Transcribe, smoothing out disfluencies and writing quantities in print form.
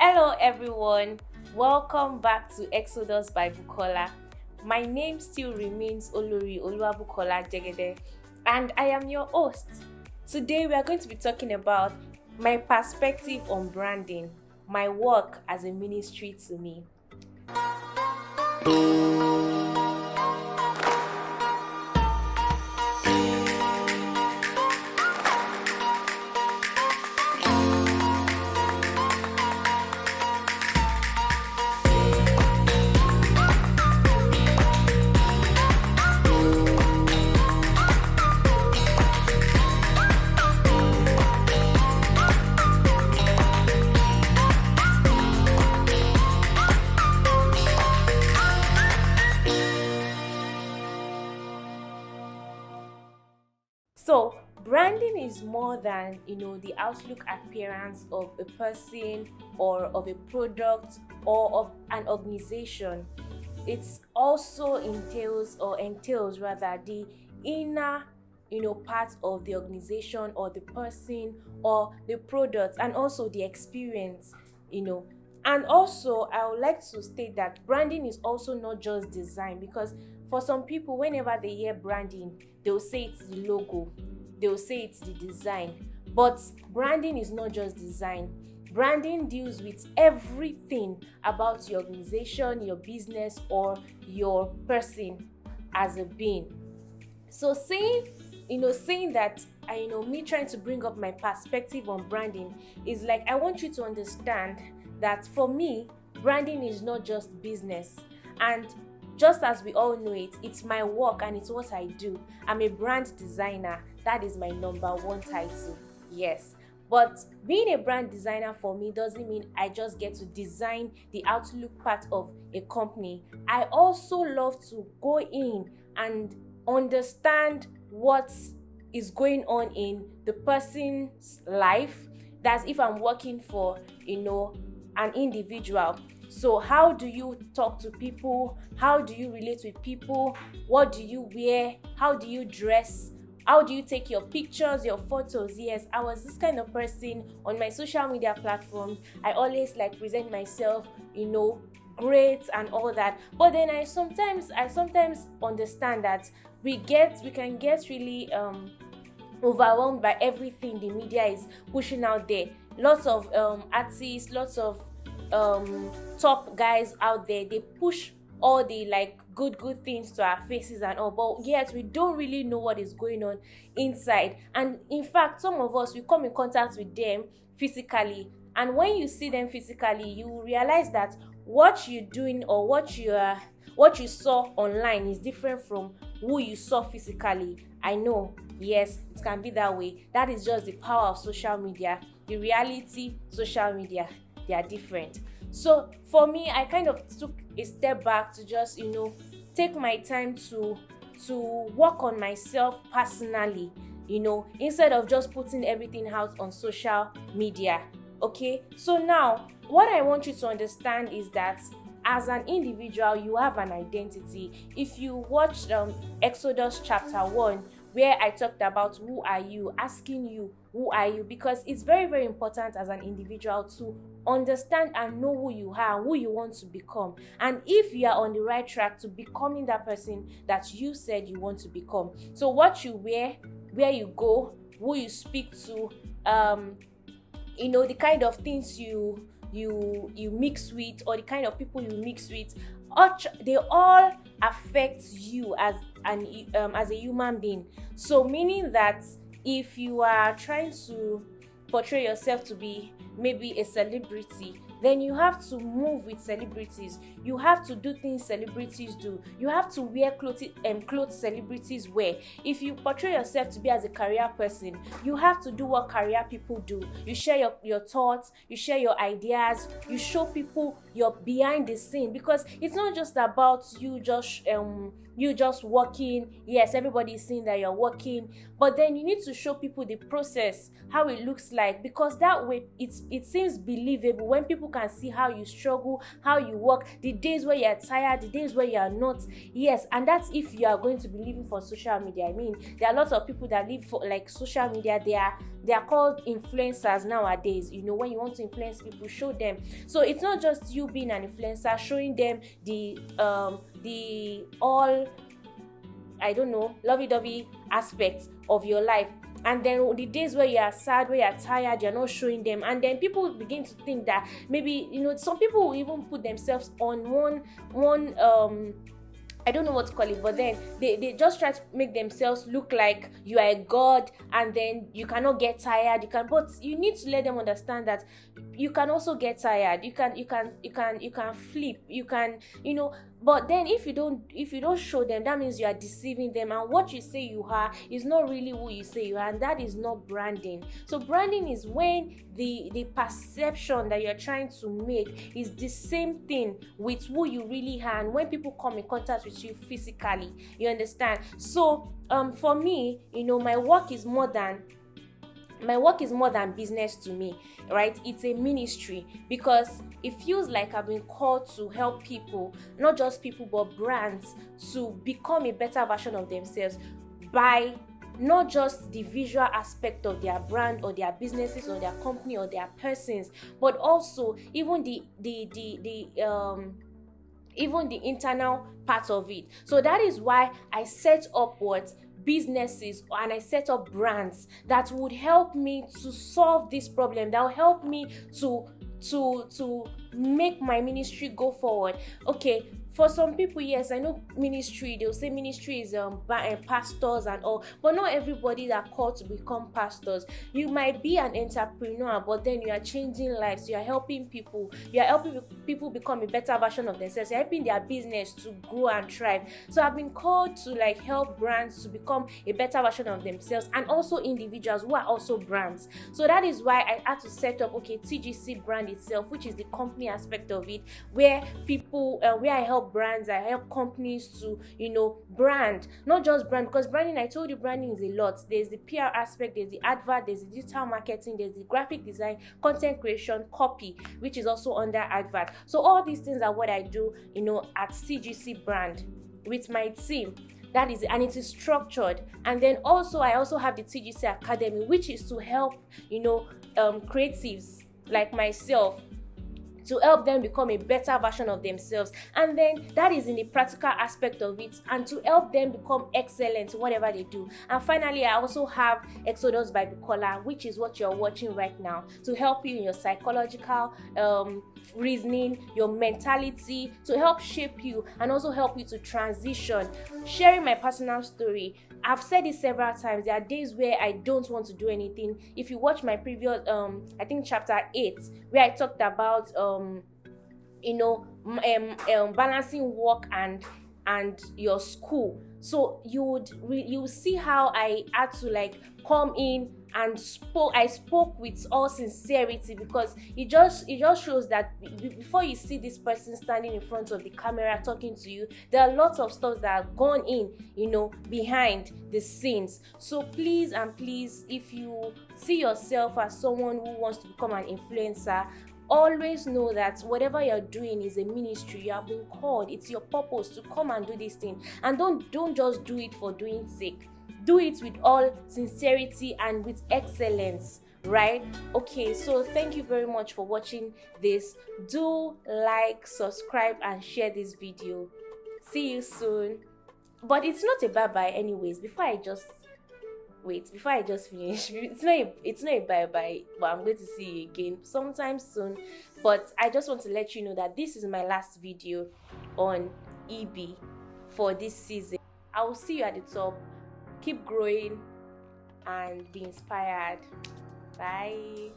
Hello everyone, welcome back to Exodus by Bukola. My name still remains Olori Bukola Jegede, and I am your host. Today we are going to be talking about my perspective on branding, my work as a ministry to me. So, branding is more than the outlook appearance of a person or of a product or of an organization. It's also entails rather the inner part of the organization or the person or the product, and also the experience you know and also I would like to state that branding is also not just design, because for some people, whenever they hear branding, they'll say it's the logo, they'll say it's the design. But branding is not just design. Branding deals with everything about your organization, your business, or your person as a being. So saying that, me trying to bring up my perspective on branding is like, I want you to understand that for me, branding is not just business. And just as we all know it, it's my work and it's what I do. I'm a brand designer. That is my number one title. Yes. But being a brand designer for me doesn't mean I just get to design the outlook part of a company. I also love to go in and understand what is going on in the person's life. That's if I'm working for, an individual. So how do you talk to people? How do you relate with people? What do you wear? How do you dress? How do you take your pictures, your photos? Yes, I was this kind of person on my social media platform. I always present myself, great and all that. But then I sometimes understand that we can get really overwhelmed by everything the media is pushing out there. Lots of artists, lots of top guys out there, they push all the good things to our faces and all, but yet we don't really know what is going on inside. And in fact, some of us, we come in contact with them physically, and when you see them physically, you will realize that what you're doing or what you saw online is different from who you saw physically. I know, yes, it can be that way. That is just the power of social media. The reality, social media, they are different. So for me, I kind of took a step back to just take my time to work on myself personally, instead of just putting everything out on social media. Okay, so now what I want you to understand is that as an individual, you have an identity. If you watched Exodus chapter 1, where I talked about who are you, asking you who are you, because it's very, very important as an individual to understand and know who you are, who you want to become, and if you are on the right track to becoming that person that you said you want to become. So what you wear, where you go, who you speak to, the kind of things you mix with, or the kind of people you mix with, they all affect you as a human being. So meaning that if you are trying to portray yourself to be maybe a celebrity, then you have to move with celebrities. You have to do things celebrities do. You have to wear clothes celebrities wear. If you portray yourself to be as a career person, you have to do what career people do. You share your thoughts, you share your ideas, you show people your behind the scene, because it's not just about you just working. Yes, everybody is seeing that you're working, but then you need to show people the process, how it looks like, because that way it seems believable when people can see how you struggle, how you work, the days where you're tired, the days where you're not. Yes, and that's if you are going to be living for social media. I mean, there are lots of people that live for like social media. They are called influencers nowadays. When you want to influence people, show them. So it's not just you being an influencer, showing them the all, I don't know, lovey-dovey aspects of your life. And then the days where you are sad, where you are tired, you're not showing them. And then people begin to think that maybe, some people will even put themselves on one I don't know what to call it, but then they just try to make themselves look like you are a god, and then you cannot get tired. But you need to let them understand that you can also get tired. You can flip. You can, But then if you don't show them, that means you are deceiving them, and what you say you are is not really who you say you are, and that is not branding. So branding is when the perception that you're trying to make is the same thing with who you really are, and when people come in contact with you physically, you understand. So for me, my work is more than business to me, right? It's a ministry, because it feels like I've been called to help people, not just people but brands, to become a better version of themselves by not just the visual aspect of their brand or their businesses or their company or their persons, but also even the internal part of it. So that is why I set up businesses, and I set up brands that would help me to solve this problem, that will help me to make my ministry go forward. Okay, for some people, yes, I know ministry, they'll say ministry is pastors and all, but not everybody are called to become pastors. You might be an entrepreneur, but then you are changing lives, you are helping people, become a better version of themselves, you're helping their business to grow and thrive. So I've been called to help brands to become a better version of themselves, and also individuals who are also brands. So that is why I had to set up TGC brand itself, which is the company aspect of it, where I help brands, I help companies to brand, not just brand, because branding, I told you, branding is a lot. There's the PR aspect, there's the advert, there's the digital marketing, there's the graphic design, content creation, copy, which is also under advert. So all these things are what I do at CGC brand with my team. That is, and it is structured. And then I also have the TGC Academy, which is to help creatives like myself, to help them become a better version of themselves. And then that is in the practical aspect of it, and to help them become excellent in whatever they do. And finally, I also have Exodus by Bukola, which is what you're watching right now, to help you in your psychological reasoning, your mentality, to help shape you and also help you to transition. Sharing my personal story, I've said it several times, there are days where I don't want to do anything. If you watch my previous I think chapter 8, where I talked about balancing work and your school, so you see how I had to come in and I spoke with all sincerity, because it just shows that before you see this person standing in front of the camera talking to you, there are lots of stuff that have gone in behind the scenes. So please, if you see yourself as someone who wants to become an influencer, always know that whatever you're doing is a ministry. You have been called, it's your purpose to come and do this thing, and don't just do it for doing sake. Do it with all sincerity and with excellence, right? Okay, so thank you very much for watching this. Do like, subscribe, and share this video. See you soon. But it's not a bye-bye anyways. Before I just finish, it's not a bye-bye, but I'm going to see you again sometime soon. But I just want to let you know that this is my last video on EB for this season. I will see you at the top. Keep growing and be inspired. Bye.